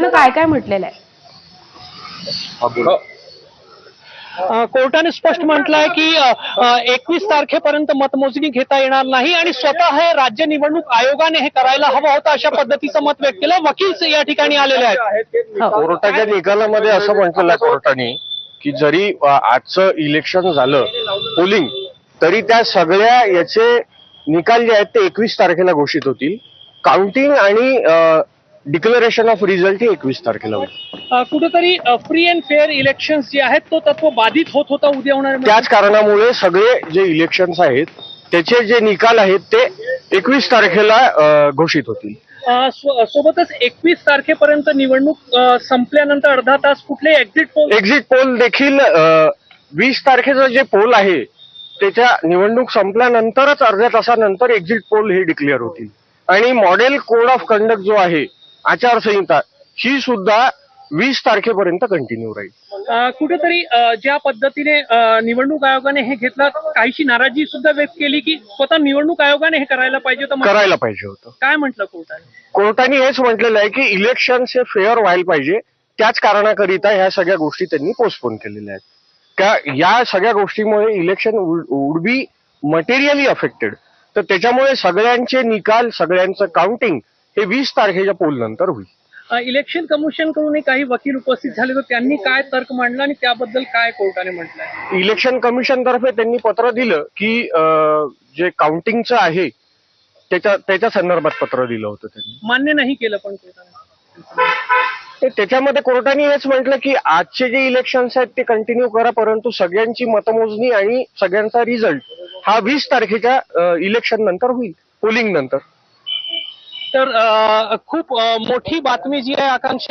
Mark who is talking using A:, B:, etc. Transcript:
A: कोर्टानं काय काय म्हटलेलं आहे?
B: कोर्टाने स्पष्ट म्हटलंय की 21 तारखेपर्यंत मतमोजणी घेता येणार नाही आणि स्वतः हे राज्य निवडणूक आयोगाने हे करायला हवं होतं अशा पद्धतीचं मत व्यक्त केलं. वकील या ठिकाणी आलेले आहेत.
C: कोर्टाच्या निकालामध्ये असं म्हटलेलं आहे कोर्टाने की जरी आजचं इलेक्शन झालं पोलिंग तरी त्या सगळ्या याचे निकाल जे आहेत ते 21 तारखेला घोषित होतील. काउंटिंग आणि डिक्लेरेशन ऑफ रिझल्ट हे 21 तारखेला होईल.
B: कुठेतरी फ्री अँड फेअर इलेक्शन जे आहेत तो तत्व बाधित होत होता उद्या होणार.
C: त्याच कारणामुळे सगळे जे इलेक्शन्स आहेत त्याचे जे निकाल आहेत ते 21 तारखेला घोषित होतील.
B: सोबतच 21 तारखेपर्यंत निवडणूक संपल्यानंतर अर्धा तास कुठले
C: एक्झिट पोल देखील 20 तारखेचं जे पोल आहे त्याच्या निवडणूक संपल्यानंतरच अर्ध्या तासानंतर एक्झिट पोल हे डिक्लेअर होतील. आणि मॉडेल कोड ऑफ कंडक्ट जो आहे आचारसंहिता ही सुद्धा 20 तारखेपर्यंत कंटिन्यू राहील.
B: कुठेतरी ज्या पद्धतीने निवडणूक आयोगाने हे घेतलं काहीशी नाराजी सुद्धा व्यक्त केली की स्वतः निवडणूक आयोगाने हे करायला पाहिजे
C: होतं.
B: काय म्हटलं कोर्टाने?
C: कोर्टाने हेच म्हटलेलं आहे की इलेक्शन्स हे फेअर व्हायला पाहिजे. त्याच कारणाकरिता ह्या सगळ्या गोष्टी त्यांनी पोस्टपोन केलेल्या आहेत. का या सगळ्या गोष्टीमुळे election would be materially affected. तर त्याच्यामुळे सगळ्यांचे निकाल सगळ्यांचं काउंटिंग हे 20 तारखेच्या पोल नंतर होईल.
B: इलेक्शन कमिशन कडून काही वकील उपस्थित झाले तर त्यांनी काय तर्क मांडला आणि त्याबद्दल काय कोर्टाने म्हटलंय?
C: इलेक्शन कमिशन तर्फे त्यांनी पत्र दिलं की जे काउंटिंगचं आहे त्याच्या संदर्भात पत्र दिलं होतं. त्यांनी
B: मान्य नाही केलं पण कोर्टाने.
C: त्याच्यामध्ये कोर्टाने हेच म्हटलं की आजचे जे इलेक्शन्स आहेत ते कंटिन्यू करा परंतु सगळ्यांची मतमोजणी आणि सगळ्यांचा रिझल्ट हा 20 तारखेच्या इलेक्शन नंतर होईल, पोलिंग नंतर.
B: तर खूप मोठी बातमी जी आहे आकांक्षा